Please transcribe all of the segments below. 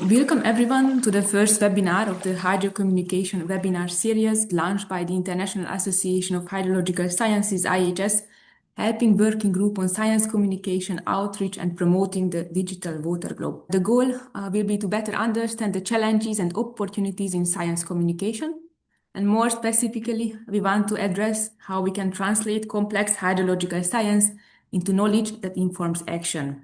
Welcome everyone to the first webinar of the HydroCommunication webinar series launched by the International Association of Hydrological Sciences, IHS, helping working group on science communication, outreach and promoting the digital water globe. The goal will be to better understand the challenges and opportunities in science communication. And more specifically, we want to address how we can translate complex hydrological science into knowledge that informs action,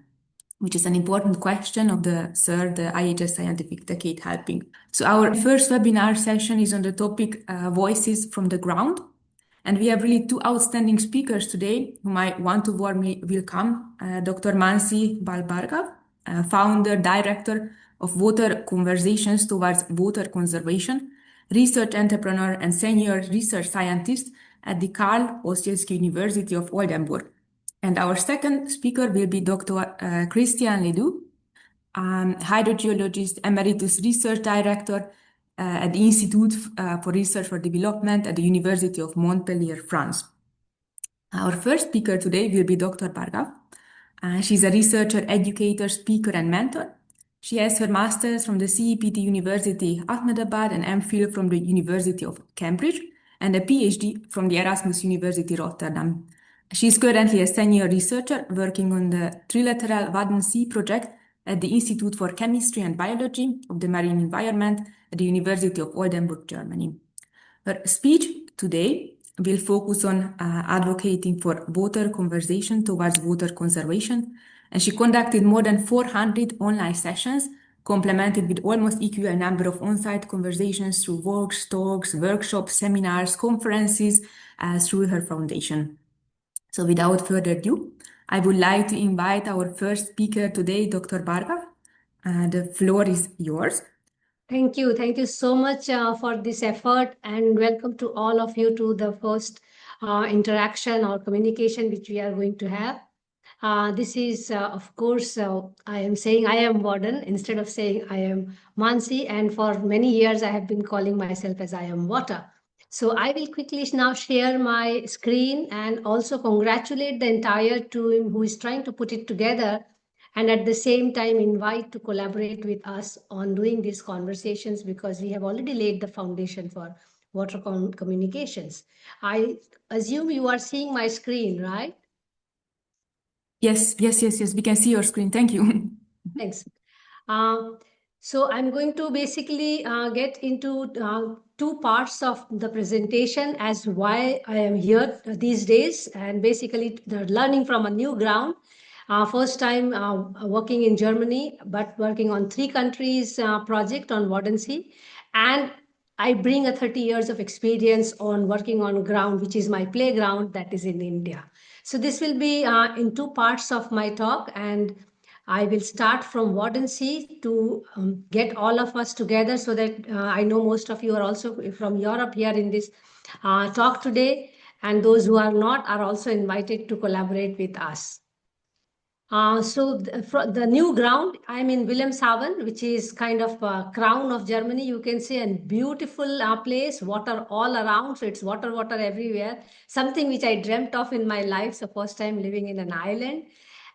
which is an important question of the third IHS Scientific Decade Helping. So our first webinar session is on the topic Voices from the Ground. And we have really two outstanding speakers today whom I want to warmly welcome. Dr. Mansee Bhargava, founder, director of Water Conversations Towards Water Conservation, research entrepreneur and senior research scientist at the Karl Ossielski University of Oldenburg. And our second speaker will be Dr. Christian Leduc, hydrogeologist, emeritus research director at the Institute for Research for Development at the University of Montpellier, France. Our first speaker today will be Dr. Bhargava. She's a researcher, educator, speaker, and mentor. She has her master's from the CEPT University Ahmedabad and MPhil from the University of Cambridge and a PhD from the Erasmus University Rotterdam. She is currently a senior researcher working on the trilateral Mansee project at the Institute for Chemistry and Biology of the Marine Environment at the University of Oldenburg, Germany. Her speech today will focus on advocating for water conservation towards water conservation, and she conducted more than 400 online sessions, complemented with almost equal number of on-site conversations through walks, talks, workshops, seminars, conferences through her foundation. So without further ado, I would like to invite our first speaker today, Dr. Bhargava. The floor is yours. Thank you. Thank you so much for this effort, and welcome to all of you to the first interaction or communication which we are going to have. This is, of course, I am saying I am Warden instead of saying I am Mansee, and for many years I have been calling myself as I am Water. So I will quickly now share my screen and also congratulate the entire team who is trying to put it together, and at the same time invite to collaborate with us on doing these conversations, because we have already laid the foundation for water communications. I assume you are seeing my screen, right? Yes. We can see your screen. Thank you. Thanks. So I'm going to basically get into two parts of the presentation as why I am here these days, and basically the learning from a new ground. First time working in Germany, but working on 3 countries project on Wardency. And I bring a 30 years of experience on working on ground, which is my playground, that is in India. So this will be in 2 parts of my talk, and I will start from Wardency to get all of us together, so that I know most of you are also from Europe here in this talk today, and those who are not are also invited to collaborate with us. So the new ground, I'm in Wilhelmshaven, which is kind of a crown of Germany, you can say, and beautiful place, water all around. So it's water everywhere, something which I dreamt of in my life. So first time living in an island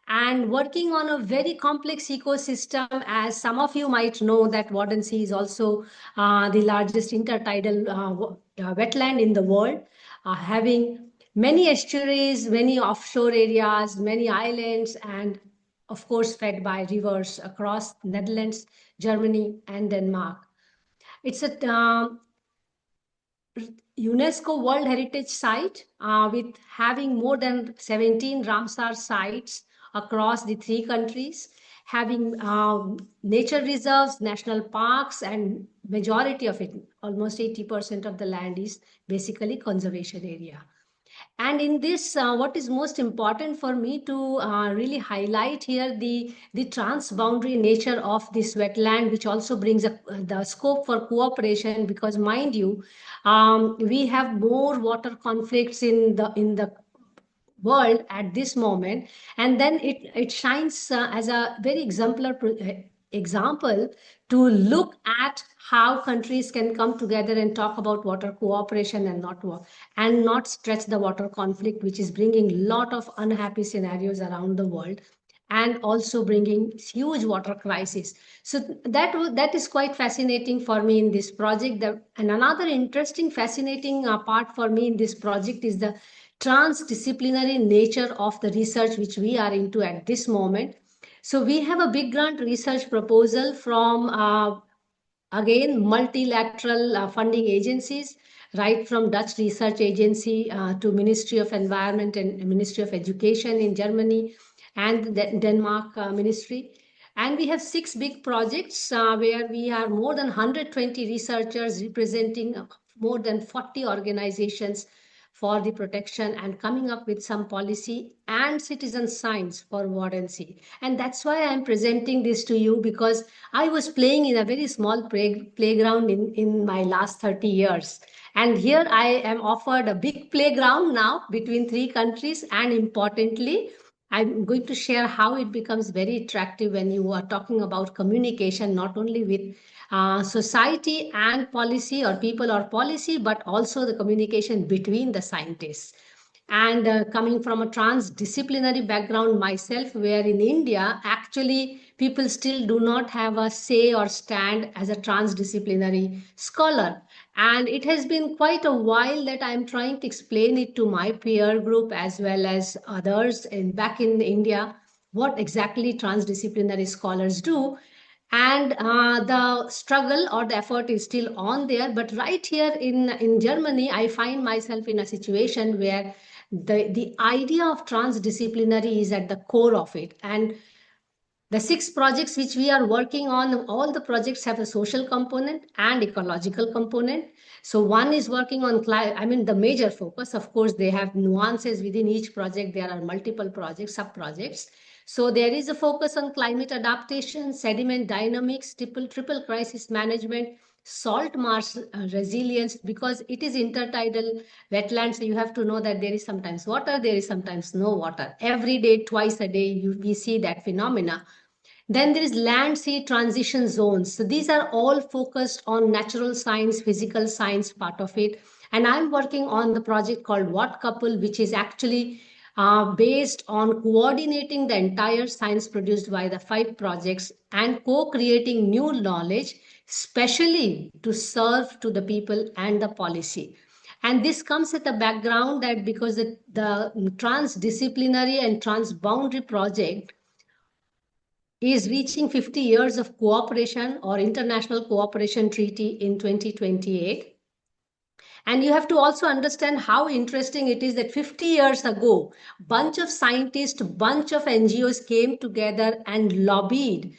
and working on a very complex ecosystem. As some of you might know, that Wardency is also the largest intertidal wetland in the world, having many estuaries, many offshore areas, many islands, and of course fed by rivers across Netherlands, Germany, and Denmark. It's a UNESCO World Heritage Site with having more than 17 Ramsar sites across the 3 countries, having nature reserves, national parks, and majority of it, almost 80% of the land is basically conservation area. And in this, what is most important for me to really highlight here, the transboundary nature of this wetland, which also brings the scope for cooperation, because mind you, we have more water conflicts in the world at this moment, and then it shines as a very exemplar example to look at how countries can come together and talk about water cooperation and not stretch the water conflict, which is bringing a lot of unhappy scenarios around the world. and also bringing huge water crisis. So that is quite fascinating for me in this project. And another interesting, fascinating part for me in this project is the transdisciplinary nature of the research which we are into at this moment. So we have a big grant research proposal from again multilateral funding agencies, right from Dutch Research Agency to Ministry of Environment and Ministry of Education in Germany and the Denmark Ministry. And we have 6 big projects where we are more than 120 researchers representing more than 40 organizations for the protection and coming up with some policy and citizen science for warranty. And that's why I'm presenting this to you, because I was playing in a very small playground in my last 30 years. And here I am offered a big playground now between 3 countries. And importantly, I'm going to share how it becomes very attractive when you are talking about communication, not only with society and policy or people or policy, but also the communication between the scientists. And coming from a transdisciplinary background myself, where in India, actually, people still do not have a say or stand as a transdisciplinary scholar. And it has been quite a while that I'm trying to explain it to my peer group as well as others back in India, what exactly transdisciplinary scholars do. And the struggle or the effort is still on there. But right here in Germany, I find myself in a situation where the idea of transdisciplinary is at the core of it. And the 6 projects which we are working on, all the projects have a social component and ecological component. So one is working on the major focus, of course, they have nuances within each project. There are multiple projects, sub-projects. So there is a focus on climate adaptation, sediment dynamics, triple crisis management, salt marsh resilience, because it is intertidal wetlands. So you have to know that there is sometimes water, there is sometimes no water. Every day, twice a day, we see that phenomena. Then there is land sea transition zones. So these are all focused on natural science, physical science part of it. And I'm working on the project called What Couple, which is actually based on coordinating the entire science produced by the 5 projects and co-creating new knowledge, especially to serve to the people and the policy. And this comes at the background that because the transdisciplinary and transboundary project is reaching 50 years of cooperation or international cooperation treaty in 2028. And you have to also understand how interesting it is that 50 years ago, bunch of scientists, bunch of NGOs came together and lobbied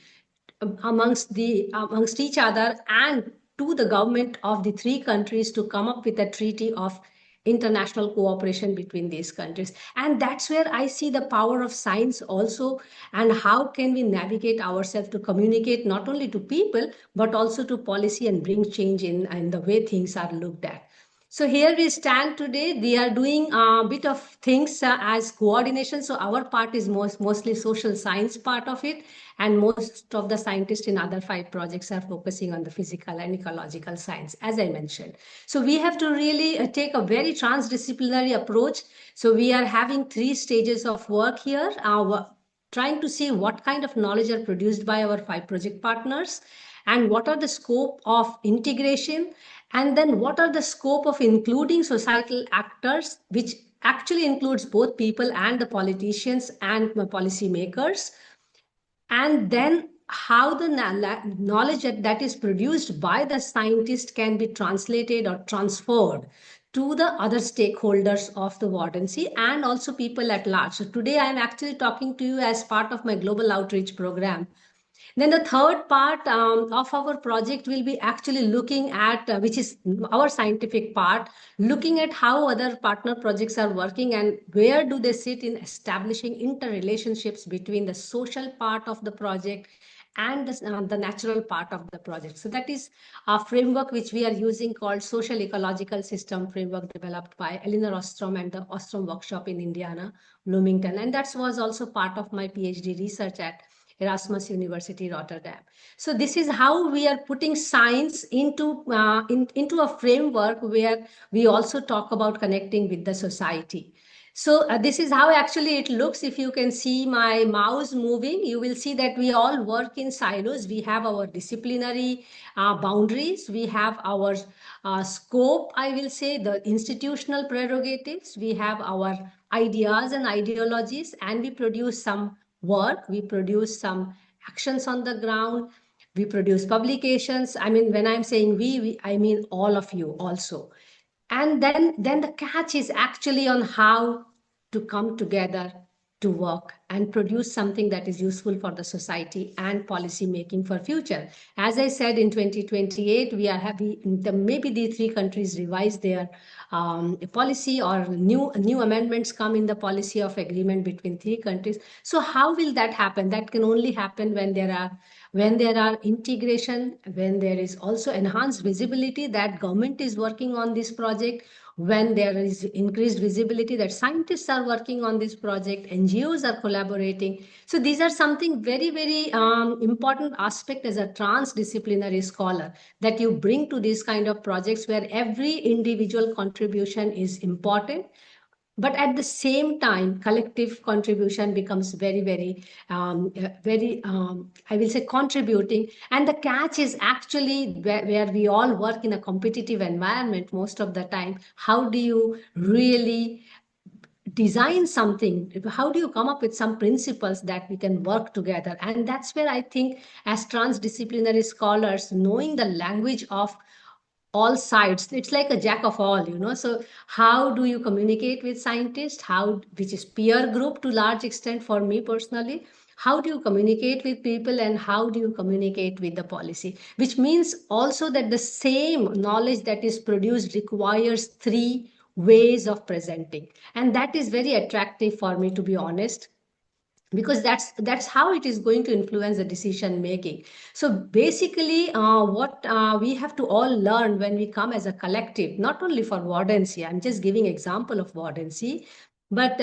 amongst each other and to the government of the 3 countries to come up with a treaty of international cooperation between these countries. And that's where I see the power of science also, and how can we navigate ourselves to communicate not only to people but also to policy and bring change in the way things are looked at. So here we stand today. We are doing a bit of things as coordination. So our part is mostly social science part of it. And most of the scientists in other 5 projects are focusing on the physical and ecological science, as I mentioned. So we have to really take a very transdisciplinary approach. So we are having 3 stages of work here. Trying to see what kind of knowledge are produced by our 5 project partners and what are the scope of integration, and then what are the scope of including societal actors, which actually includes both people and the politicians and policy makers, and then how the knowledge that is produced by the scientist can be translated or transferred to the other stakeholders of the wardency and also people at large. So today I am actually talking to you as part of my global outreach program. Then the third part of our project will be actually looking at, which is our scientific part, looking at how other partner projects are working and where do they sit in establishing interrelationships between the social part of the project and the natural part of the project. So that is a framework which we are using called Social Ecological System Framework, developed by Elinor Ostrom and the Ostrom Workshop in Indiana, Bloomington. And that was also part of my PhD research at Erasmus University, Rotterdam. So this is how we are putting science into a framework where we also talk about connecting with the society. So this is how actually it looks. If you can see my mouse moving, you will see that we all work in silos. We have our disciplinary boundaries. We have our scope, I will say, the institutional prerogatives. We have our ideas and ideologies, and we produce some work. We produce some actions on the ground. We produce publications. I mean, when I'm saying we I mean all of you also. And then the catch is actually on how to come together to work and produce something that is useful for the society and policy making for future. As I said, in 2028 we are happy maybe the three countries revise their policy, or new amendments come in the policy of agreement between three countries. So how will that happen? That can only happen when there are integration, when there is also enhanced visibility that government is working on this project, when there is increased visibility that scientists are working on this project, NGOs are collaborating. So these are something very, very important aspect as a transdisciplinary scholar that you bring to these kind of projects where every individual contribution is important, but at the same time collective contribution becomes very, very I will say contributing. And the catch is actually where we all work in a competitive environment most of the time. How do you really design something? How do you come up with some principles that we can work together? And that's where I think, as transdisciplinary scholars, knowing the language of all sides, it's like a jack of all, so how do you communicate with scientists, how, which is peer group to large extent for me personally, how do you communicate with people, and how do you communicate with the policy, which means also that the same knowledge that is produced requires three ways of presenting. And that is very attractive for me, to be honest, because that's how it is going to influence the decision making. So basically what we have to all learn when we come as a collective, not only for wardency, I'm just giving example of wardency, but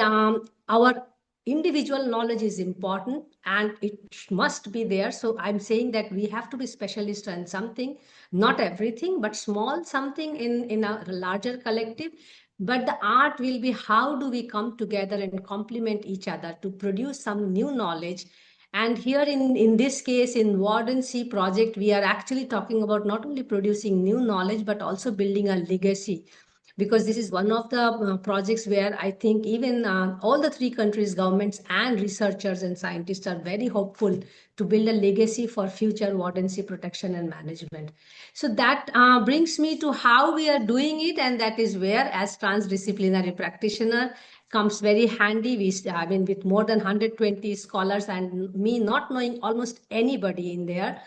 our individual knowledge is important and it must be there. So I'm saying that we have to be specialist in something, not everything, but small something in a larger collective. But the art will be how do we come together and complement each other to produce some new knowledge. And here in this case, in Wardency project, we are actually talking about not only producing new knowledge, but also building a legacy. Because this is one of the projects where I think even all the three countries, governments and researchers and scientists are very hopeful to build a legacy for future wardency protection and management. So that brings me to how we are doing it, and that is where, as transdisciplinary practitioner, comes very handy. I mean, with more than 120 scholars and me not knowing almost anybody in there,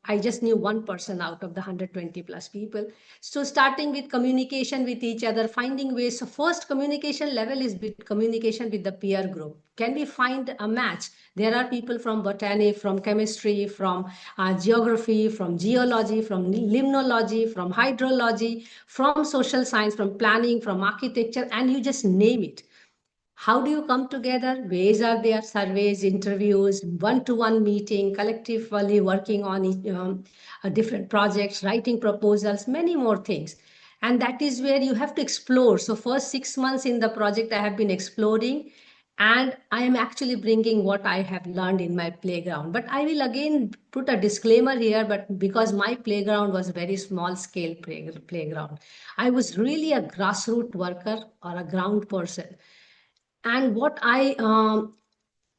I just knew one person out of the 120 plus people. So starting with communication with each other, finding ways. So first communication level is with communication with the peer group. Can we find a match? There are people from botany, from chemistry, from geography, from geology, from limnology, from hydrology, from social science, from planning, from architecture, and you just name it. How do you come together? Ways are there: surveys, interviews, one-to-one meeting, collectively working on different projects, writing proposals, many more things. And that is where you have to explore. So first 6 months in the project, I have been exploring, and I am actually bringing what I have learned in my playground. But I will again put a disclaimer here, but because my playground was a very small scale playground, I was really a grassroots worker or a ground person. And what I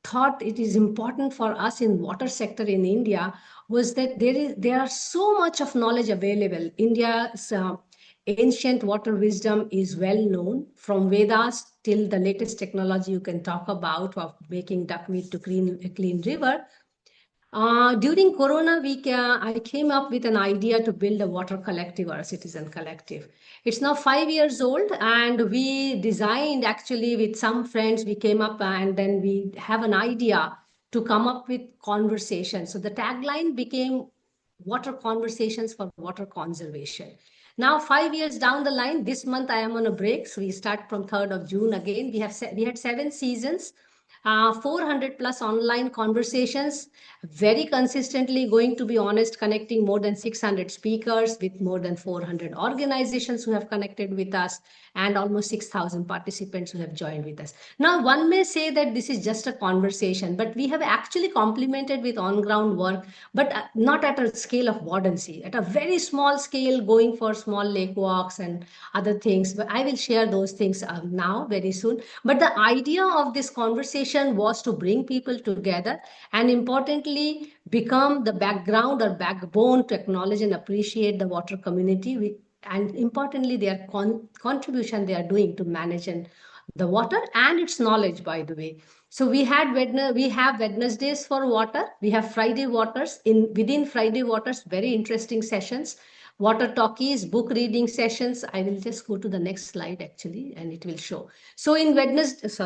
thought it is important for us in water sector in India was that there are so much of knowledge available. India's ancient water wisdom is well known, from Vedas till the latest technology you can talk about of making duckweed to clean river. During Corona week, I came up with an idea to build a water collective or a citizen collective. It's now 5 years old, and we designed actually with some friends. We came up and then we have an idea to come up with conversations. So the tagline became Water Conversations for Water Conservation. Now, 5 years down the line, this month I am on a break. So we start from 3rd of June again. We had 7 seasons. 400 plus online conversations, very consistently, going to be honest, connecting more than 600 speakers with more than 400 organizations who have connected with us, and almost 6,000 participants who have joined with us. Now, one may say that this is just a conversation, but we have actually complemented with on-ground work, but not at a scale of Wardansea, at a very small scale, going for small lake walks and other things. But I will share those things now very soon. But the idea of this conversation was to bring people together and importantly become the background or backbone to acknowledge and appreciate the water community, and importantly their contribution they are doing to manage and the water and its knowledge, by the way. So we have Wednesdays for water, we have Friday waters. Within Friday waters, very interesting sessions, water talkies, book reading sessions. I will just go to the next slide actually, and it will show. So in Wednesdays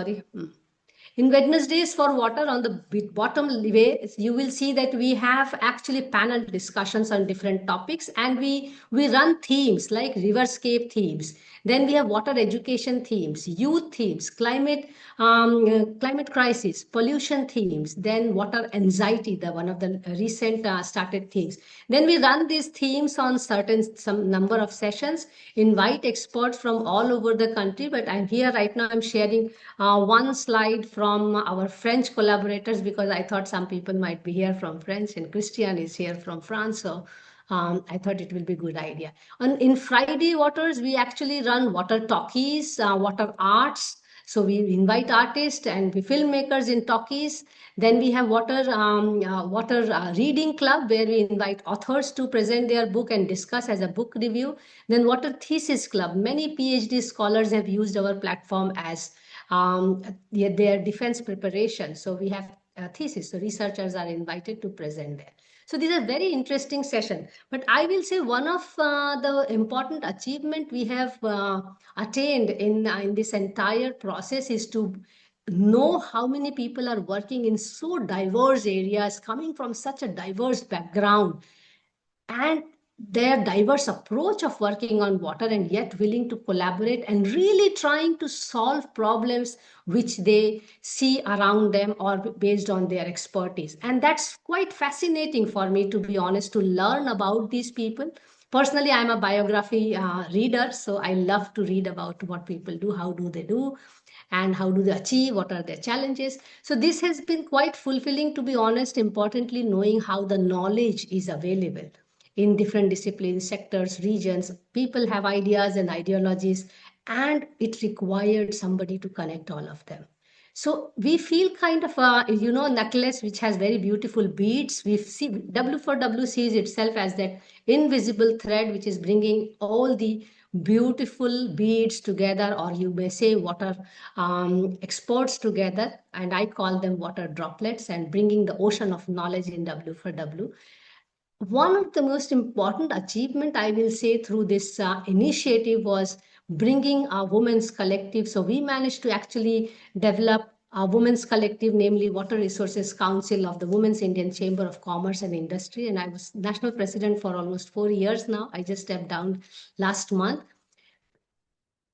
for water, on the bottom way, you will see that we have actually panel discussions on different topics, and we run themes like riverscape themes. Then we have water education themes, youth themes, climate crisis, pollution themes, then water anxiety, the one of the recent started themes. Then we run these themes on some number of sessions, invite experts from all over the country. But I'm here right now, I'm sharing one slide from our French collaborators, because I thought some people might be here from French, and Christian is here from France. So I thought it will be a good idea. And in Friday Waters, we actually run water talkies, water arts. So we invite artists and filmmakers in talkies. Then we have water reading club, where we invite authors to present their book and discuss as a book review. Then water thesis club. Many PhD scholars have used our platform as their defense preparation. So we have thesis. So researchers are invited to present there. So these are very interesting sessions. But I will say one of the important achievement we have attained in this entire process is to know how many people are working in so diverse areas, coming from such a diverse background, and their diverse approach of working on water, and yet willing to collaborate and really trying to solve problems which they see around them or based on their expertise. And that's quite fascinating for me, to be honest, to learn about these people. Personally, I'm a biography reader, so I love to read about what people do, how do they do, and how do they achieve, what are their challenges. So this has been quite fulfilling, to be honest, importantly knowing how the knowledge is available in different disciplines, sectors, regions. People have ideas and ideologies, and it required somebody to connect all of them. So we feel kind of a, necklace which has very beautiful beads. We see W4W sees itself as that invisible thread which is bringing all the beautiful beads together, or you may say water experts together, and I call them water droplets, and bringing the ocean of knowledge in W4W. One of the most important achievement, I will say, through this initiative was bringing a women's collective. So we managed to actually develop a women's collective, namely Water Resources Council of the Women's Indian Chamber of Commerce and Industry. And I was national president for almost 4 years now. I just stepped down last month.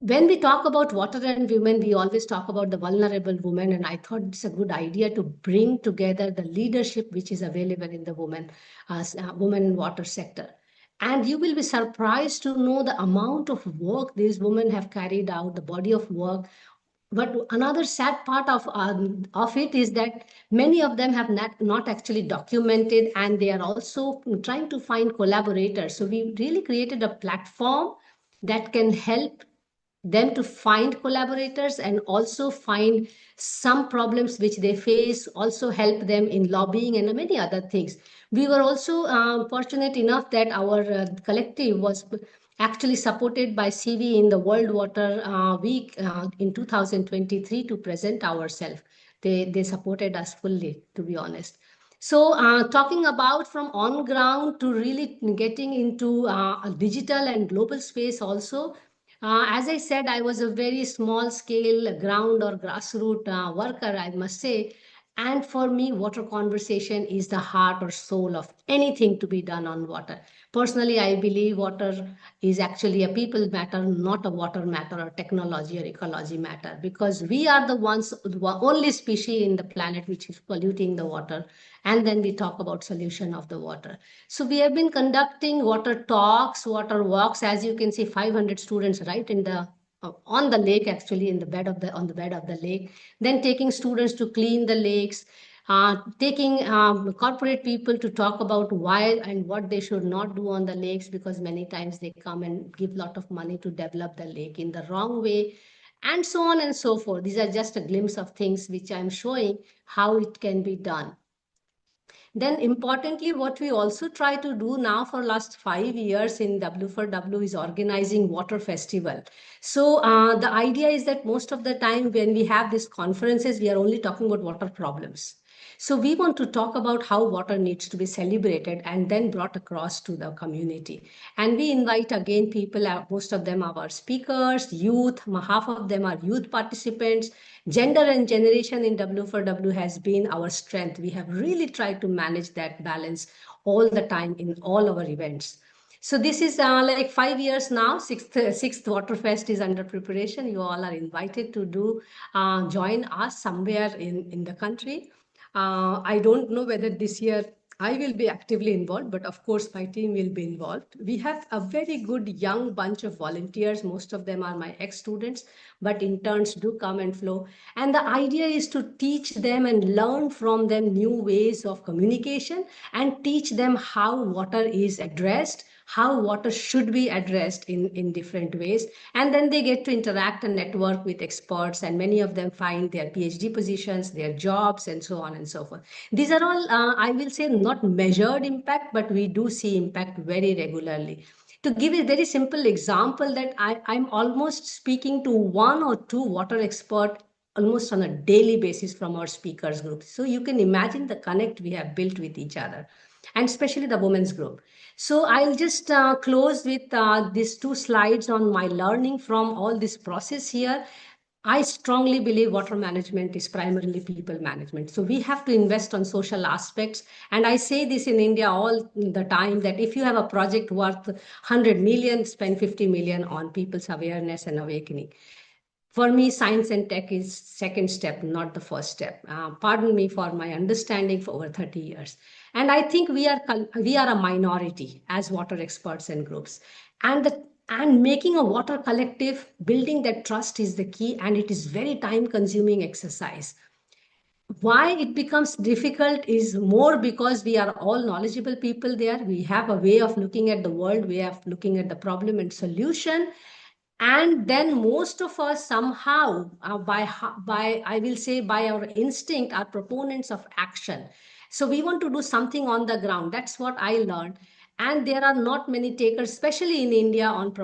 When we talk about water and women, we always talk about the vulnerable woman, and I thought it's a good idea to bring together the leadership which is available in the women in water sector. And you will be surprised to know the amount of work these women have carried out, the body of work. But another sad part of it is that many of them have not actually documented, and they are also trying to find collaborators. So we really created a platform that can help them to find collaborators and also find some problems which they face, also help them in lobbying and many other things. We were also fortunate enough that our collective was actually supported by CV in the World Water Week in 2023 to present ourselves. They supported us fully, to be honest. So talking about from on ground to really getting into a digital and global space also, as I said, I was a very small scale ground or grassroots worker, I must say. And for me, water conversation is the heart or soul of anything to be done on water. Personally, I believe water is actually a people matter, not a water matter or technology or ecology matter, because we are the ones, the only species in the planet which is polluting the water. And then we talk about solution of the water. So we have been conducting water talks, water walks, as you can see, 500 students right in the on the lake, actually in the bed of the on the bed of the lake, then taking students to clean the lakes, taking corporate people to talk about why and what they should not do on the lakes, because many times they come and give a lot of money to develop the lake in the wrong way, and so on and so forth. These are just a glimpse of things which I'm showing how it can be done. Then importantly, what we also try to do now for last 5 years in W4W is organizing water festival. So the idea is that most of the time when we have these conferences, we are only talking about water problems. So we want to talk about how water needs to be celebrated and then brought across to the community. And we invite again people, most of them are our speakers, youth, half of them are youth participants. Gender and generation in W4W has been our strength. We have really tried to manage that balance all the time in all our events. So this is like 5 years now. Sixth Waterfest is under preparation. You all are invited to do join us somewhere in the country. I don't know whether this year I will be actively involved, but of course my team will be involved. We have a very good young bunch of volunteers. Most of them are my ex-students, but interns do come and flow. And the idea is to teach them and learn from them new ways of communication and teach them how water is addressed, how water should be addressed in different ways. And then they get to interact and network with experts, and many of them find their PhD positions, their jobs, and so on and so forth. These are all, I will say, not measured impact, but we do see impact very regularly. To give a very simple example, that I'm almost speaking to one or two water expert almost on a daily basis from our speakers group. So you can imagine the connect we have built with each other, and especially the women's group. So I'll just close with these two slides on my learning from all this process here. I strongly believe water management is primarily people management. So we have to invest on social aspects. And I say this in India all the time, that if you have a project worth 100 million, spend 50 million on people's awareness and awakening. For me, science and tech is second step, not the first step. Pardon me for my understanding for over 30 years. And I think we are a minority as water experts and groups. And making a water collective, building that trust is the key, and it is very time consuming exercise. Why it becomes difficult is more because we are all knowledgeable people there. We have a way of looking at the world, way of looking at the problem and solution. And then most of us somehow, by I will say by our instinct, are proponents of action. So we want to do something on the ground. That's what I learned. And there are not many takers, especially in India, on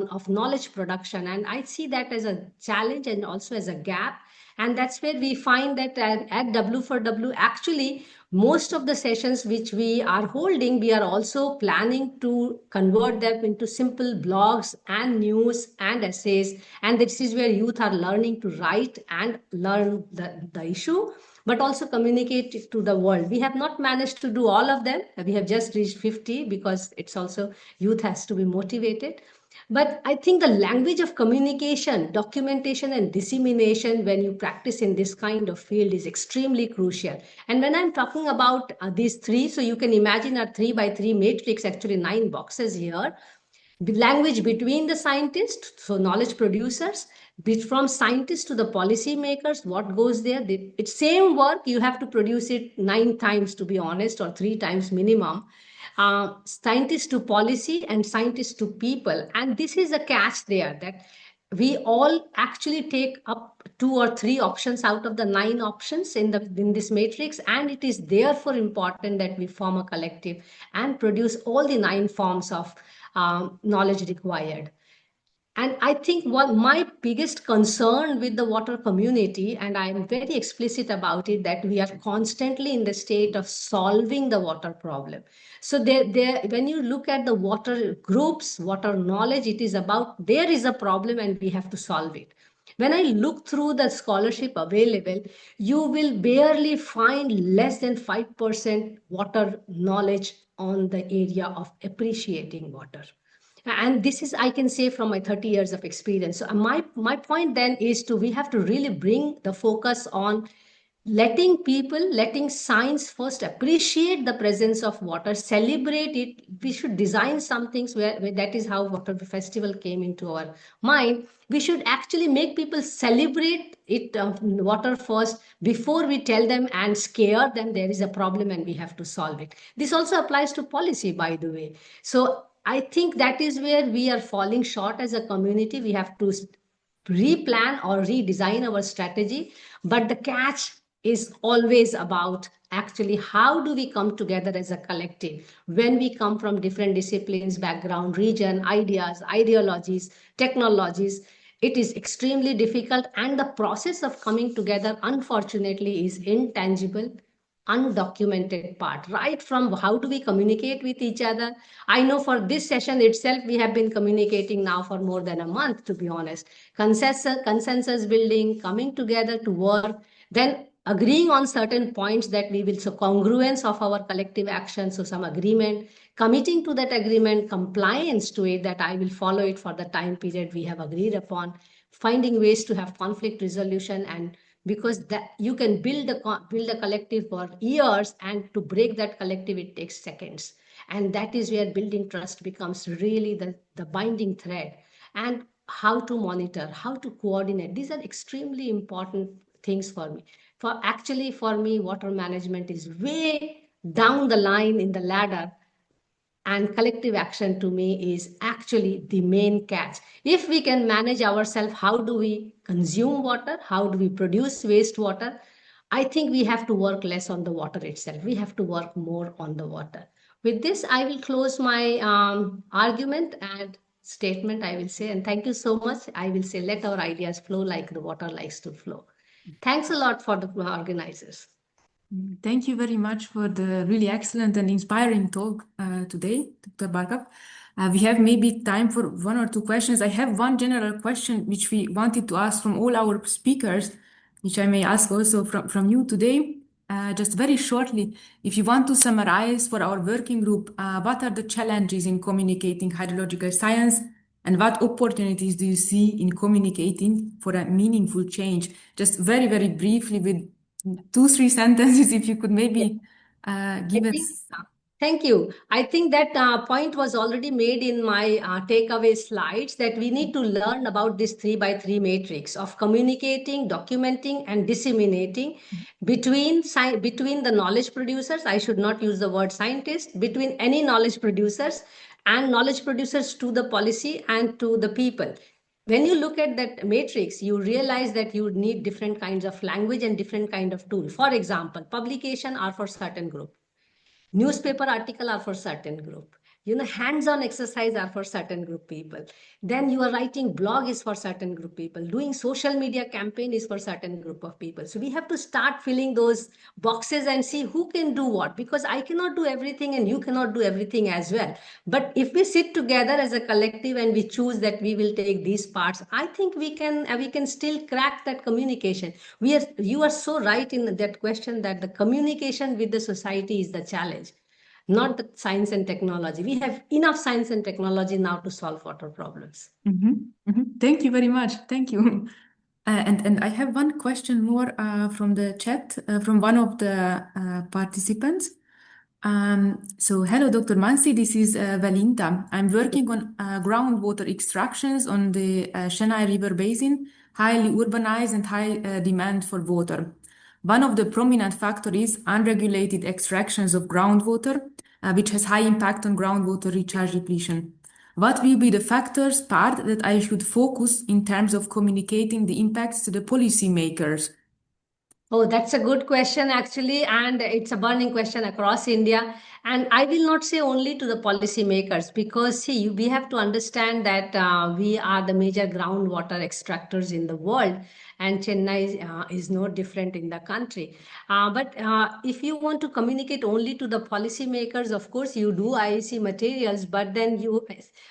of knowledge production. And I see that as a challenge and also as a gap. And that's where we find that at W4W, actually, most of the sessions which we are holding, we are also planning to convert them into simple blogs and news and essays. And this is where youth are learning to write and learn the issue, but also communicate it to the world. We have not managed to do all of them. We have just reached 50, because it's also youth has to be motivated. But I think the language of communication, documentation, and dissemination when you practice in this kind of field is extremely crucial. And when I'm talking about these three, so you can imagine a 3 by 3 matrix, actually 9 boxes here. The language between the scientists, so knowledge producers, from scientists to the policy makers, what goes there? It's same work, you have to produce it 9 times, to be honest, or 3 times minimum. Scientists to policy and scientists to people. And this is a catch there, that we all actually take up 2 or 3 options out of the 9 options in this matrix, and it is therefore important that we form a collective and produce all the 9 forms of knowledge required. And I think what my biggest concern with the water community, and I'm very explicit about it, that we are constantly in the state of solving the water problem. So when you look at the water groups, water knowledge, it is about there is a problem and we have to solve it. When I look through the scholarship available, you will barely find less than 5% water knowledge on the area of appreciating water. And this is, I can say, from my 30 years of experience. So my point then is to, we have to really bring the focus on letting science first appreciate the presence of water, celebrate it. We should design some things where that is how water festival came into our mind. We should actually make people celebrate it, water first, before we tell them and scare them there is a problem and we have to solve it. This also applies to policy, by the way. So I think that is where we are falling short as a community. We have to replan or redesign our strategy. But the catch is always about actually how do we come together as a collective when we come from different disciplines, background, region, ideas, ideologies, technologies. It is extremely difficult, and the process of coming together, unfortunately, is intangible, undocumented part, right from how do we communicate with each other. I know for this session itself, we have been communicating now for more than a month, to be honest. Consensus building, coming together to work, then agreeing on certain points that we will, so congruence of our collective action, so some agreement, committing to that agreement, compliance to it, that I will follow it for the time period we have agreed upon, finding ways to have conflict resolution. And because that you can build a collective for years, and to break that collective it takes seconds. And that is where building trust becomes really the binding thread. And how to monitor, how to coordinate, these are extremely important things for me. For me, water management is way down the line in the ladder, and collective action to me is actually the main catch. If we can manage ourselves, how do we consume water, how do we produce wastewater, I think we have to work less on the water itself, we have to work more on the water. With this, I will close my argument and statement, I will say. And thank you so much. I will say, let our ideas flow like the water likes to flow. Thanks a lot for the organizers. Thank you very much for the really excellent and inspiring talk today, Dr. Bhargava. We have maybe time for one or two questions. I have one general question which we wanted to ask from all our speakers, which I may ask also from you today. Just very shortly, if you want to summarize for our working group, what are the challenges in communicating hydrological science, and what opportunities do you see in communicating for a meaningful change? Just very, very briefly, with 2, 3 sentences, if you could maybe give us. Thank you. I think that point was already made in my takeaway slides, that we need to learn about this 3x3 matrix of communicating, documenting, and disseminating between the knowledge producers. I should not use the word scientist, between any knowledge producers and knowledge producers to the policy and to the people. When you look at that matrix, you realize that you need different kinds of language and different kind of tool. For example, publication are for certain group, newspaper article are for certain group, hands-on exercise are for certain group people, then you are writing blog is for certain group people, doing social media campaign is for certain group of people. So we have to start filling those boxes and see who can do what, because I cannot do everything and you cannot do everything as well. But if we sit together as a collective and we choose that we will take these parts, I think we can still crack that communication. You are so right in that question, that the communication with the society is the challenge, not the science and technology. We have enough science and technology now to solve water problems. Thank you very much. Thank you. And I have one question more from the chat from one of the participants. So hello, Dr. Mansee, this is Valinta. I'm working on groundwater extractions on the Chennai River Basin, highly urbanized and high demand for water. One of the prominent factors is unregulated extractions of groundwater, which has high impact on groundwater recharge depletion. What will be the factors part that I should focus in terms of communicating the impacts to the policymakers? Oh, that's a good question, actually, and it's a burning question across India. And I will not say only to the policymakers, because see, we have to understand that we are the major groundwater extractors in the world, and Chennai is no different in the country. But if you want to communicate only to the policymakers, of course, you do IEC materials, but then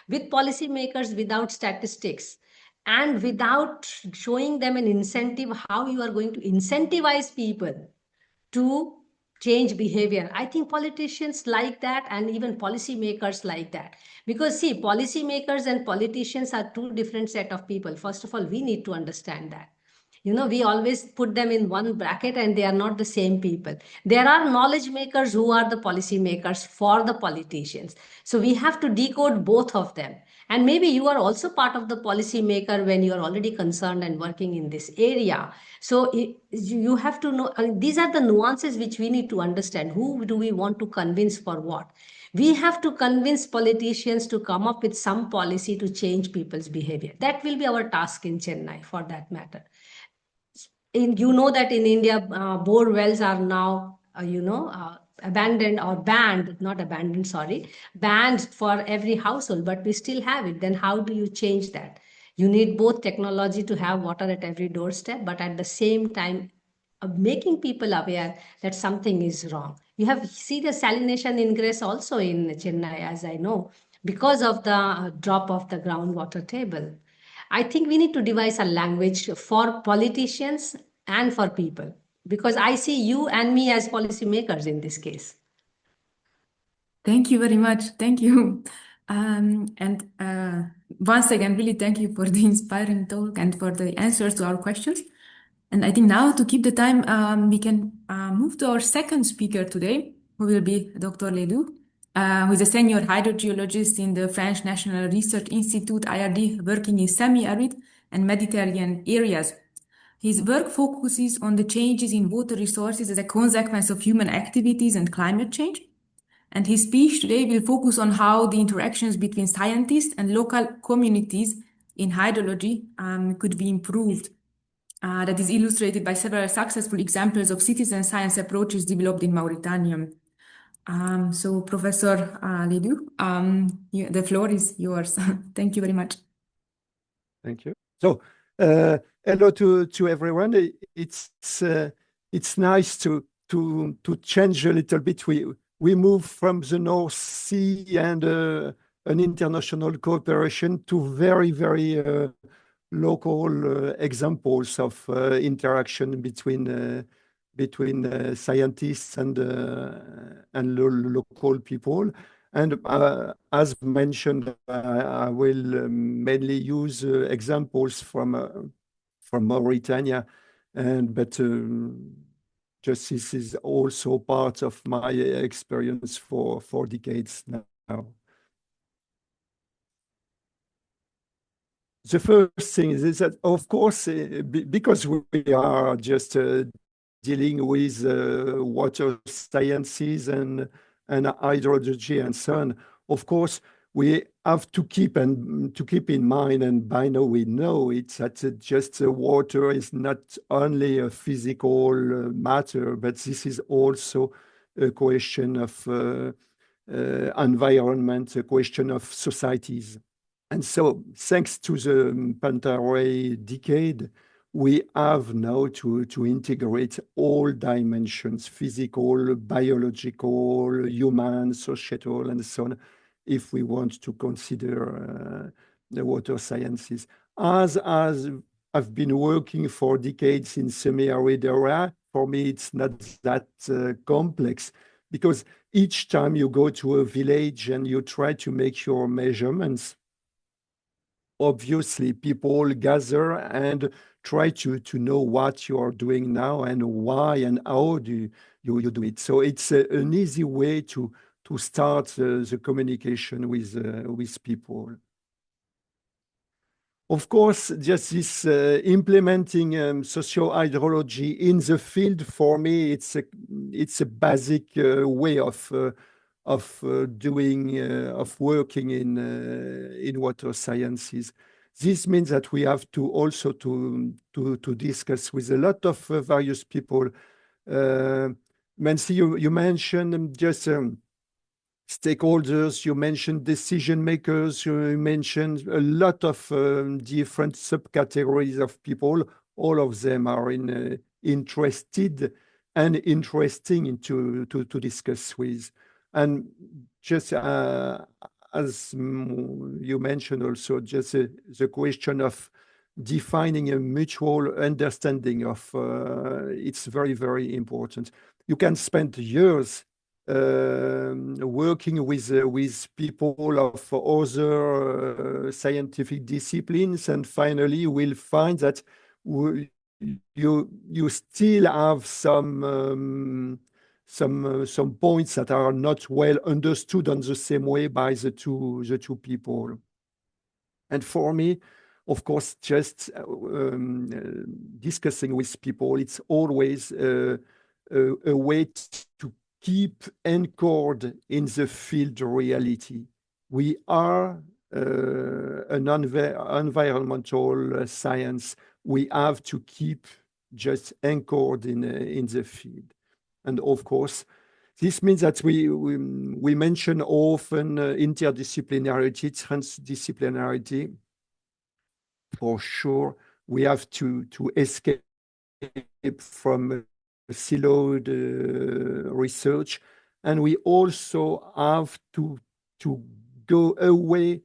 with policymakers without statistics and without showing them an incentive, how you are going to incentivize people to change behavior. I think politicians like that, and even policymakers like that. Because see, policymakers and politicians are two different set of people. First of all, we need to understand that. We always put them in one bracket and they are not the same people. There are knowledge makers who are the policy makers for the politicians. So we have to decode both of them. And maybe you are also part of the policy maker when you are already concerned and working in this area. So you have to know, these are the nuances which we need to understand. Who do we want to convince for what? We have to convince politicians to come up with some policy to change people's behavior. That will be our task in Chennai, for that matter. That in India, bore wells are now, abandoned or banned, not abandoned, sorry, banned for every household, but we still have it. Then how do you change that? You need both technology to have water at every doorstep, but at the same time, making people aware that something is wrong. You have see the salination ingress also in Chennai, as I know, because of the drop of the groundwater table. I think we need to devise a language for politicians and for people, because I see you and me as policymakers in this case. Thank you very much. Thank you. And once again, really thank you for the inspiring talk and for the answers to our questions. And I think now, to keep the time, we can move to our second speaker today, who will be Dr. Leduc, who is a senior hydrogeologist in the French National Research Institute, IRD, working in semi-arid and Mediterranean areas. His work focuses on the changes in water resources as a consequence of human activities and climate change. And his speech today will focus on how the interactions between scientists and local communities in hydrology could be improved. That is illustrated by several successful examples of citizen science approaches developed in Mauritania. So, Professor Leduc, the floor is yours. Thank you very much. Thank you. So, hello to everyone. It's nice to change a little bit. We move from the North Sea and an international cooperation to very local examples of interaction between scientists and local people. And as mentioned, I will mainly use examples from Mauritania, but just this is also part of my experience for 4 decades now. The first thing is that, of course, because we are just dealing with water sciences and hydrology and so on, of course, we have to keep in mind, and by now we know it, that just water is not only a physical matter, but this is also a question of environment, a question of societies. And so, thanks to the Pantare decade, we have now to integrate all dimensions, physical, biological, human, societal, and so on, if we want to consider the water sciences. As I've been working for decades in semi-arid area, for me, it's not that complex, because each time you go to a village and you try to make your measurements, obviously people gather and try to know what you are doing now and why and how do you do it. So it's an easy way to start the communication with people. Of course, just this implementing socio-hydrology in the field, for me, it's a basic way of working in water sciences. This means that we have to also to discuss with a lot of various people. Mansee, you mentioned just stakeholders, you mentioned decision makers, you mentioned a lot of different subcategories of people. All of them are interested and interesting to discuss with. And just as you mentioned also, just the question of defining a mutual understanding of it's very, very important. You can spend years working with people of other scientific disciplines, and finally you will find that you still have some points that are not well understood on the same way by the two people. And for me, of course, just discussing with people, it's always a way to keep anchored in the field reality. We are an environmental science. We have to keep just anchored in the field. And of course, this means that we mention often interdisciplinarity, transdisciplinarity. For sure, we have to escape from siloed research, and we also have to go away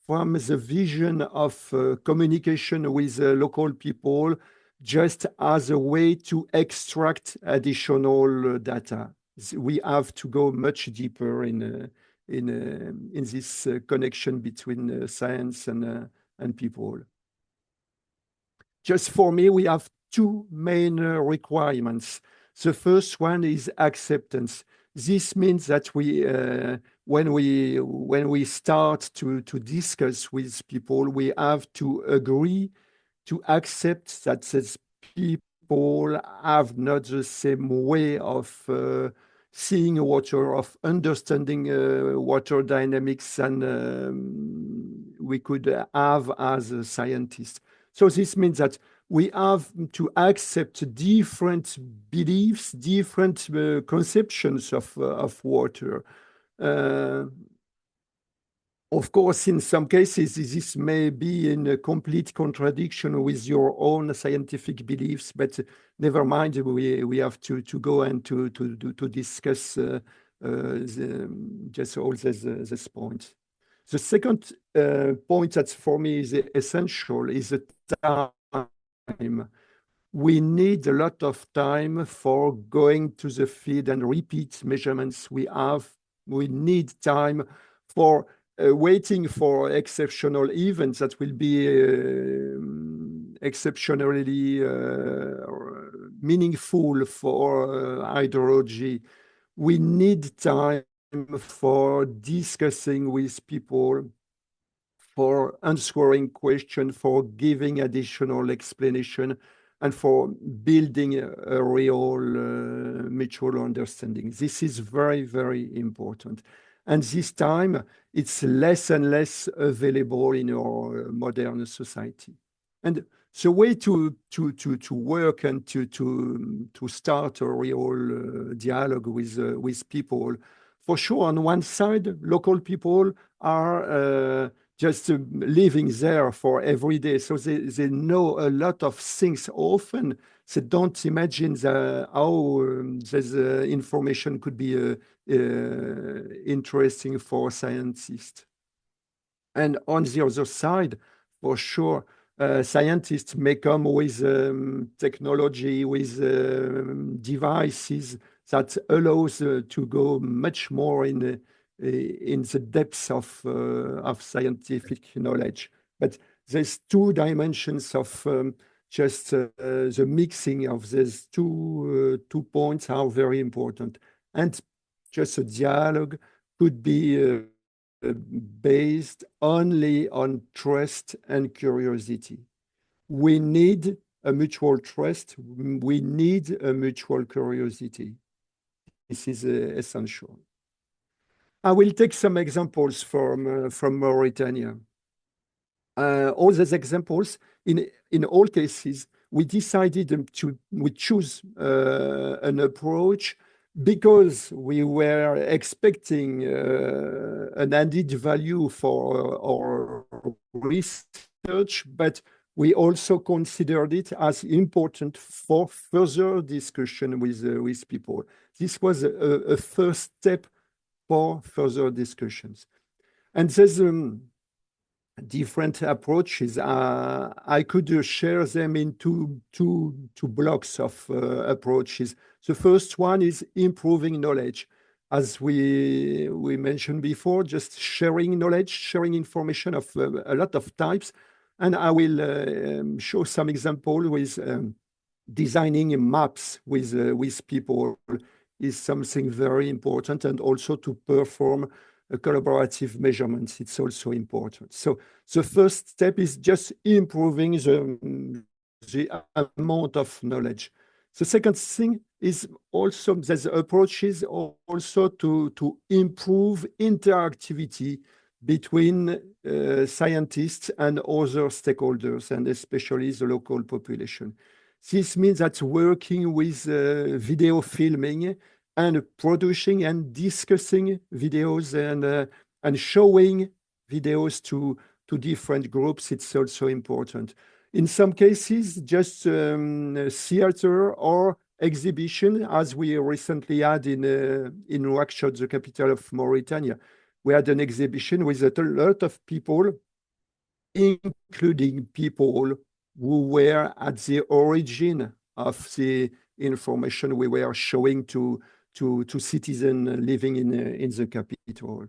from the vision of communication with local people just as a way to extract additional data. We have to go much deeper in this connection between science and people. Just for me, we have two main requirements. The first one is acceptance. This means that when we start to discuss with people, we have to agree to accept that these people have not the same way of seeing water, of understanding water dynamics than we could have as a scientist. So this means that we have to accept different beliefs, different conceptions of water. Of course, in some cases, this may be in a complete contradiction with your own scientific beliefs, but never mind, we have to go and to discuss just all these points. The second point that for me is essential is the time. We need a lot of time for going to the field and repeat measurements we have. We need time for waiting for exceptional events that will be exceptionally meaningful for hydrology. We need time for discussing with people, for answering questions, for giving additional explanation, and for building a real mutual understanding. This is very, very important. And this time, it's less and less available in our modern society. And the way to work and to start a real dialogue with people, for sure, on one side, local people are just living there for every day. So they know a lot of things often. They don't imagine how this information could be interesting for scientists. And on the other side, for sure, scientists may come with technology, with devices that allows to go much more in the depths of scientific knowledge. But there's two dimensions of just the mixing of these two points are very important. And just a dialogue could be based only on trust and curiosity. We need a mutual trust. We need a mutual curiosity. This is essential. I will take some examples from Mauritania. All these examples, in all cases, we decided we choose an approach because we were expecting an added value for our research, but we also considered it as important for further discussion with people. This was a first step for further discussions. And there's different approaches. I could share them into two blocks of approaches. The first one is improving knowledge. As we mentioned before, just sharing knowledge, sharing information of a lot of types. And I will show some example with designing maps with people is something very important, and also to perform collaborative measurements. It's also important. So the first step is just improving the amount of knowledge. The second thing is also the approach is also to improve interactivity between scientists and other stakeholders, and especially the local population. This means that working with video filming and producing and discussing videos and showing videos to different groups, it's also important. In some cases, just theater or exhibition, as we recently had in Nouakchott, the capital of Mauritania. We had an exhibition with a lot of people, including people who were at the origin of the information we were showing to citizens living in the capital.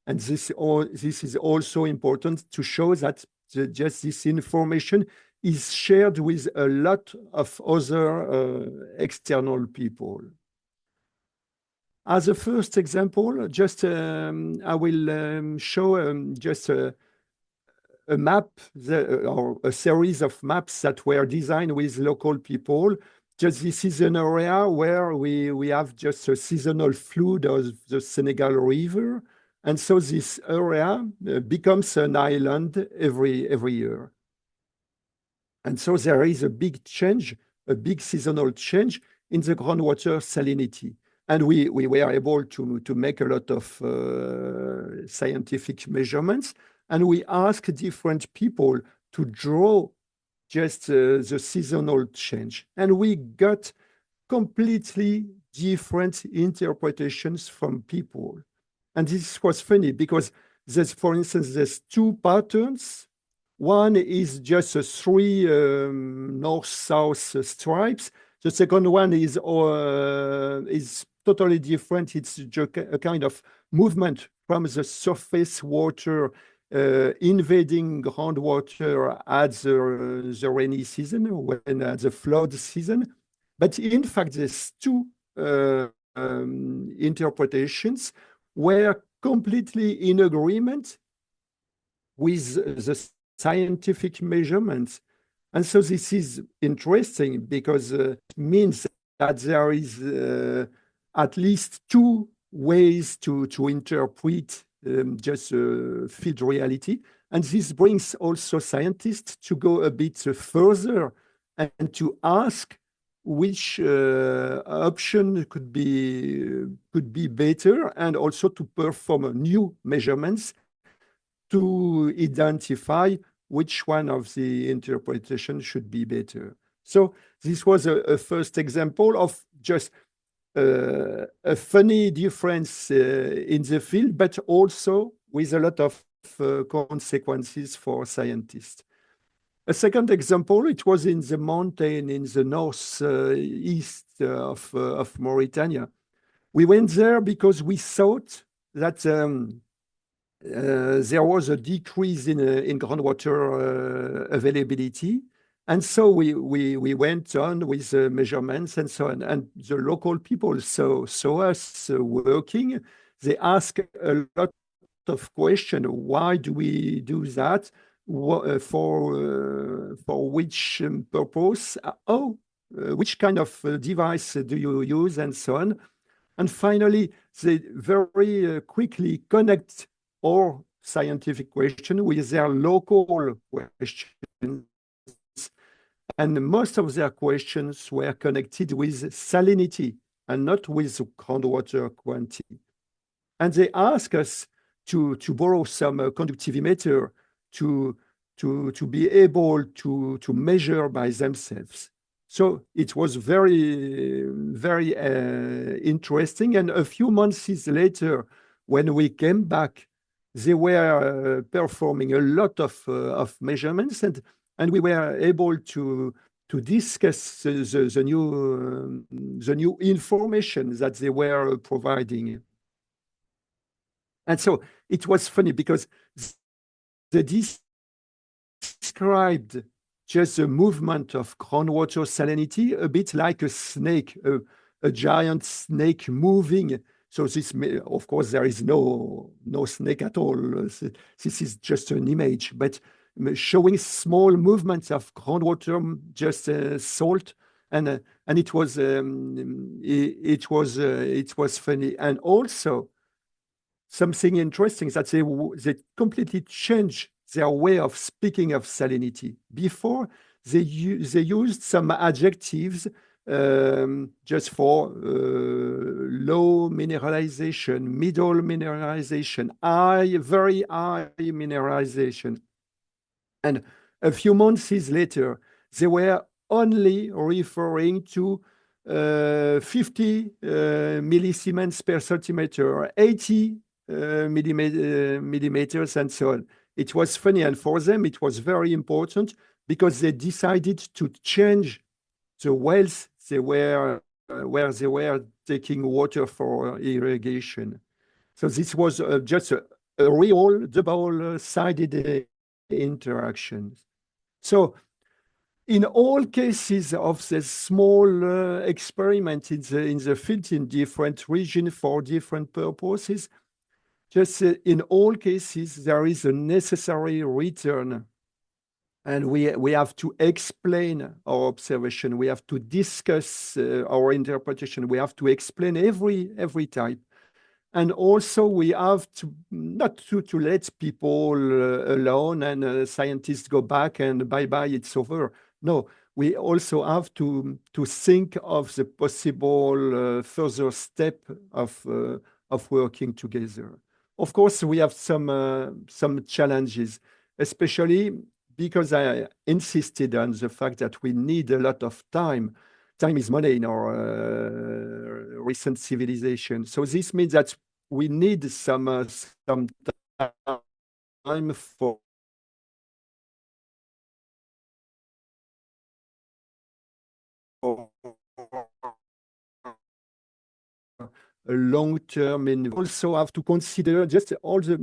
And this is also important to show that just this information is shared with a lot of other external people. As a first example, just I will show just a map or a series of maps that were designed with local people. Just this is an area where we have just a seasonal flood of the Senegal River. And so this area becomes an island every year. And so there is a big change, a big seasonal change in the groundwater salinity. And we were able to make a lot of scientific measurements. And we asked different people to draw just the seasonal change. And we got completely different interpretations from people. And this was funny because there's, for instance, there's two patterns. One is just a three north-south stripes. The second one is totally different. It's just a kind of movement from the surface water invading groundwater at the rainy season, when at the flood season. But in fact, these two interpretations were completely in agreement with the scientific measurements. And so this is interesting because it means that there is at least two ways to interpret just field reality. And this brings also scientists to go a bit further and to ask which option could be better, and also to perform new measurements to identify which one of the interpretations should be better. So this was a first example of just a funny difference in the field, but also with a lot of consequences for scientists. A second example, it was in the mountain in the northeast of Mauritania. We went there because we thought that there was a decrease in groundwater availability. And so we went on with measurements and so on. And the local people saw us working. They asked a lot of questions. Why do we do that? For which purpose? Which kind of device do you use, and so on? And finally, they very quickly connect our scientific question with their local questions. And most of their questions were connected with salinity and not with groundwater quantity. And they asked us to borrow some conductivimeter to be able to measure by themselves. So it was very, very interesting. And a few months later, when we came back they were performing a lot of measurements, and we were able to discuss the new information that they were providing. And so it was funny because they described just the movement of groundwater salinity a bit like a snake, a giant snake moving. So this, of course, there is no snake at all. This is just an image, but showing small movements of groundwater, just salt, and it was funny, and also something interesting that they completely changed their way of speaking of salinity. Before, they used some adjectives just for low mineralization, middle mineralization, very high mineralization. And a few months later, they were only referring to 50 millisiemens per centimeter, 80 millimeters, and so on. It was funny, and for them, it was very important because they decided to change the wells where they were taking water for irrigation. So this was just a real double-sided interaction. So in all cases of the small experiment in the field in different regions for different purposes, just in all cases, there is a necessary return. And we have to explain our observation. We have to discuss our interpretation. We have to explain every type. And also we have to not to let people alone and scientists go back and bye-bye, it's over. No, we also have to think of the possible further step of working together. Of course, we have some challenges, especially because I insisted on the fact that we need a lot of time. Time is money in our recent civilization. So this means that we need some time for a long term, and also have to consider just all the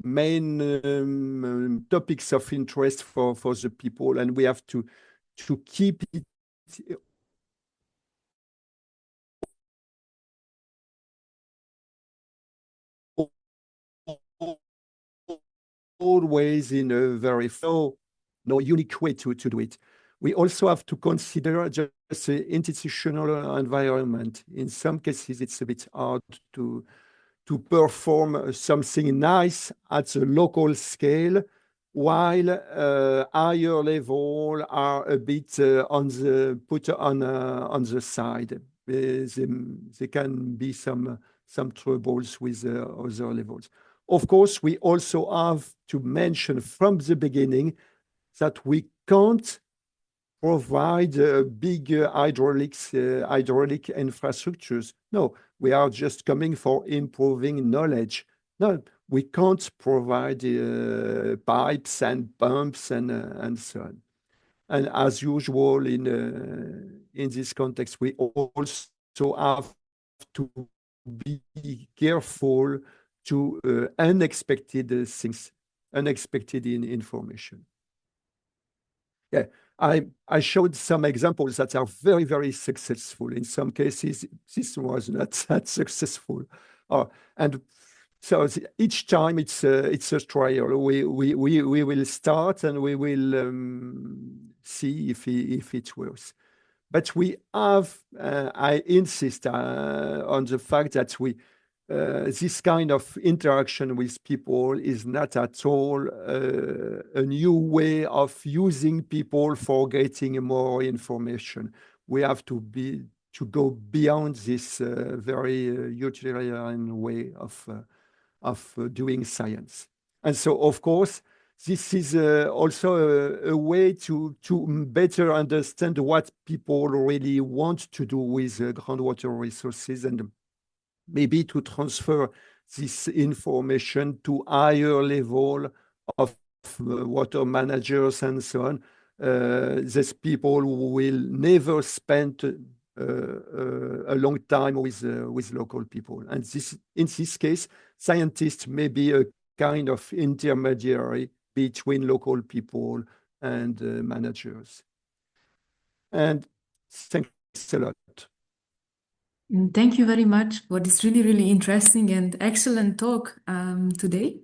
main topics of interest for the people, and we have to keep it always in a very no unique way to do it. We also have to consider just the institutional environment. In some cases, it's a bit hard to perform something nice at the local scale, while higher level are a bit put on the side. There can be some troubles with other levels. Of course, we also have to mention from the beginning that we can't provide big hydraulic infrastructures. No, we are just coming for improving knowledge. No, we can't provide pipes and pumps and so on. And as usual in this context, we also have to be careful to unexpected things, unexpected information. Yeah, I showed some examples that are very, very successful. In some cases, this was not that successful. And so each time it's a trial. We will start and we will see if it works. But we have, I insist on the fact that this kind of interaction with people is not at all a new way of using people for getting more information. We have to go beyond this very utilitarian way of doing science. And so, of course, this is also a way to better understand what people really want to do with groundwater resources, and maybe to transfer this information to higher level of water managers and so on. These people will never spend a long time with local people. And in this case, scientists may be a kind of intermediary between local people and managers. And thanks a lot. Thank you very much for this really, really interesting and excellent talk today.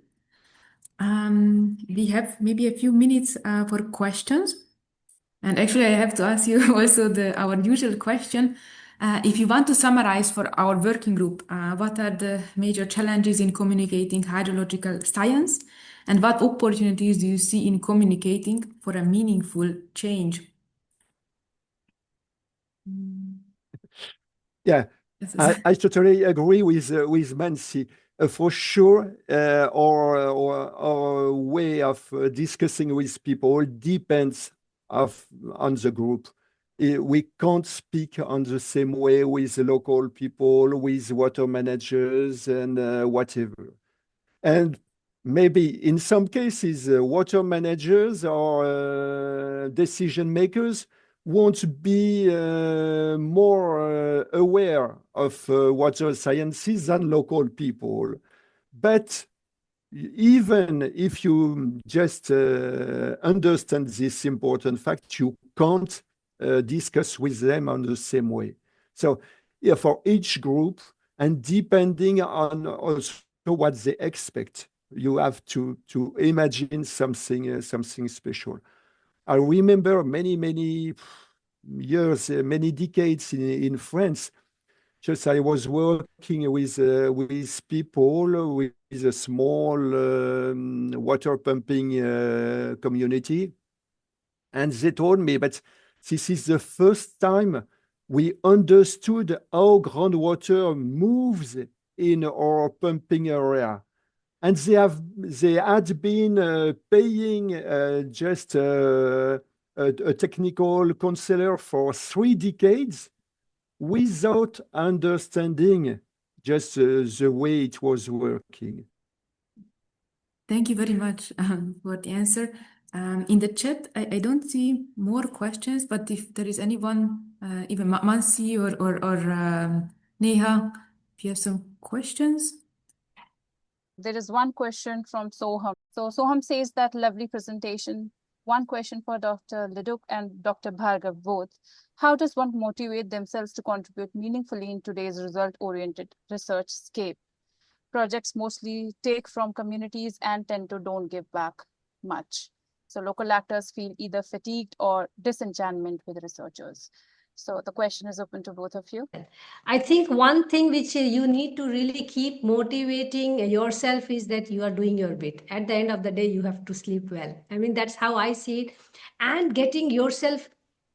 We have maybe a few minutes for questions. And actually, I have to ask you also our usual question. If you want to summarize for our working group, what are the major challenges in communicating hydrological science? And what opportunities do you see in communicating for a meaningful change? Yeah, I totally agree with Mansee. For sure, our way of discussing with people depends on the group. We can't speak on the same way with local people, with water managers, and whatever. And maybe in some cases, water managers or decision makers want to be more aware of water sciences than local people. But even if you just understand this important fact, you can't discuss with them on the same way. So yeah, for each group, and depending on also what they expect, you have to imagine something special. I remember many years, many decades in France. Just I was working with people with a small water pumping community, and they told me, but this is the first time we understood how groundwater moves in our pumping area. And they had been paying just a technical counselor for 3 decades without understanding just the way it was working. Thank you very much for the answer. In the chat, I don't see more questions, but if there is anyone, even Mansee or Neha, if you have some questions. There is one question from Soham. So Soham says that lovely presentation. One question for Dr. Leduc and Dr. Bhargava both. How does one motivate themselves to contribute meaningfully in today's result-oriented research scape? Projects mostly take from communities and tend to don't give back much. So local actors feel either fatigued or disenchantment with researchers. So the question is open to both of you. I think one thing which you need to really keep motivating yourself is that you are doing your bit. At the end of the day, you have to sleep well. I mean, that's how I see it. And getting yourself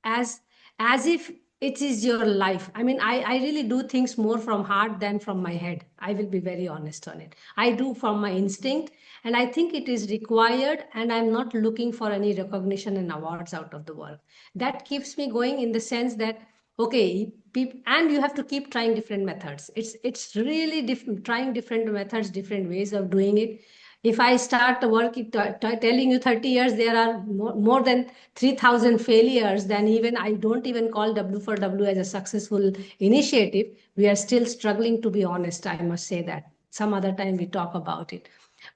as if it is your life. I mean, I really do things more from heart than from my head. I will be very honest on it. I do from my instinct, and I think it is required, and I'm not looking for any recognition and awards out of the work. That keeps me going in the sense that, okay, and you have to keep trying different methods. It's really trying different methods, different ways of doing it. If I start the work telling you 30 years, there are more than 3,000 failures, then even I don't even call W4W as a successful initiative. We are still struggling, to be honest. I must say that. Some other time we talk about it.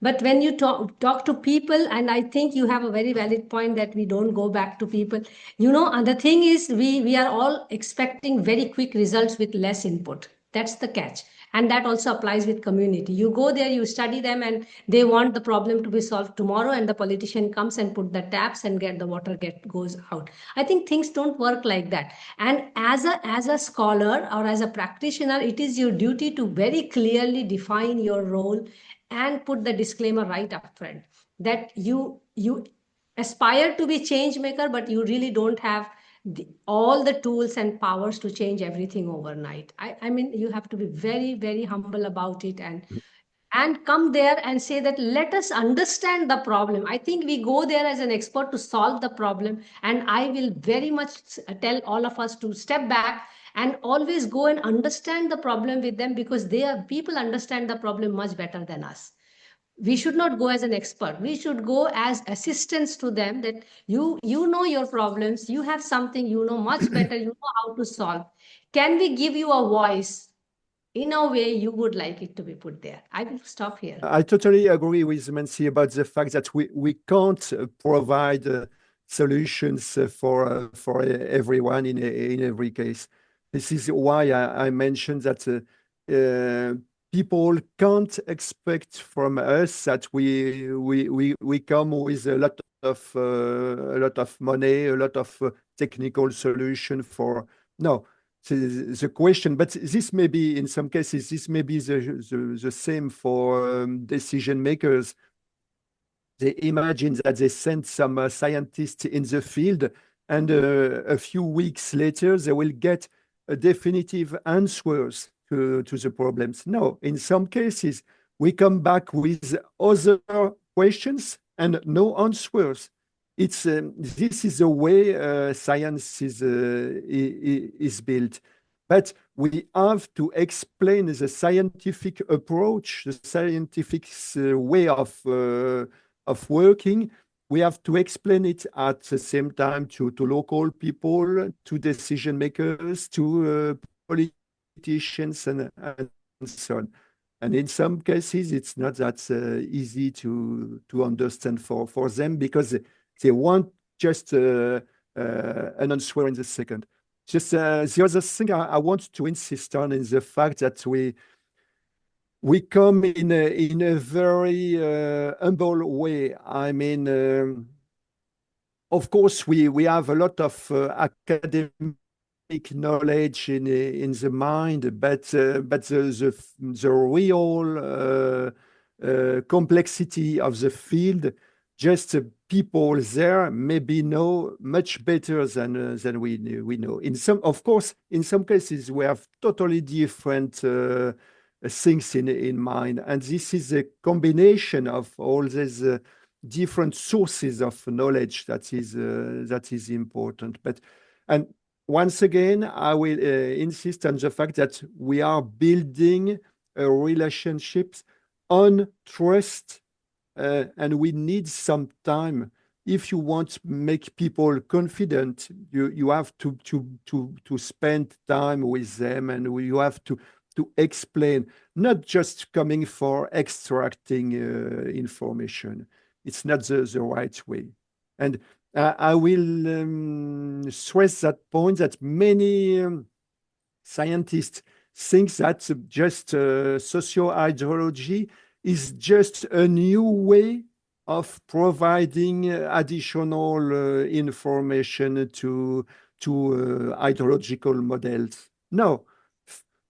But when you talk to people, and I think you have a very valid point that we don't go back to people. You know, and the thing is, we are all expecting very quick results with less input. That's the catch. And that also applies with community. You go there, you study them, and they want the problem to be solved tomorrow, and the politician comes and put the taps and the water goes out. I think things don't work like that. And as a scholar or as a practitioner, it is your duty to very clearly define your role and put the disclaimer right up front that you aspire to be change maker, but you really don't have all the tools and powers to change everything overnight. I mean, you have to be very, very humble about it and come there and say that let us understand the problem. I think we go there as an expert to solve the problem, and I will very much tell all of us to step back and always go and understand the problem with them, because people understand the problem much better than us. We should not go as an expert. We should go as assistants to them, that you know your problems, you have something you know much better, you know how to solve. Can we give you a voice in a way you would like it to be put there? I will stop here. I totally agree with Mansee about the fact that we can't provide solutions for everyone in every case. This is why I mentioned that people can't expect from us that we come with a lot of money, a lot of technical solution for no. The question, but this may be in some cases, this may be the same for decision makers. They imagine that they send some scientists in the field, and a few weeks later they will get definitive answers to the problems. No, in some cases we come back with other questions and no answers. It's this is the way science is built, but we have to explain the scientific approach, the scientific way of working. We have to explain it at the same time to local people, to decision makers, to politicians, and so on. And in some cases, it's not that easy to understand for them, because they want just an answer in the second. Just the other thing I want to insist on is the fact that we come in a very humble way. I mean, of course, we have a lot of academic knowledge in the mind, but the real complexity of the field, just people there maybe know much better than we know. In some cases we have totally different things in mind, and this is a combination of all these different sources of knowledge that is important. And once again, I will insist on the fact that we are building relationships on trust. And we need some time. If you want to make people confident, you have to spend time with them, and you have to explain, not just coming for extracting information. It's not the right way. And I will stress that point, that many scientists think that just socio-hydrology is just a new way of providing additional information to hydrological models. No,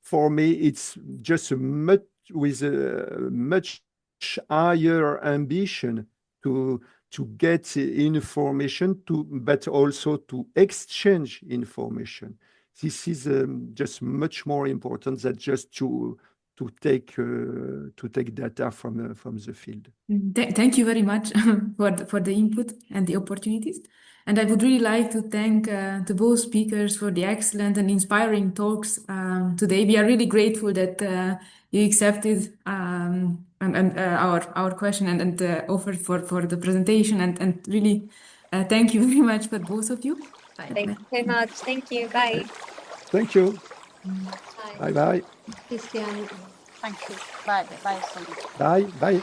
for me, it's just with a much higher ambition to get information, but also to exchange information. This is just much more important than just to take data from the field. Thank you very much for the input and the opportunities. And I would really like to thank to both speakers for the excellent and inspiring talks today. We are really grateful that you accepted our question and offered for the presentation. And really thank you very much for both of you. Thank you very much. Thank you. Bye. Thank you. Bye. Bye. Christian. Thank you. Bye. Bye. Bye. Bye.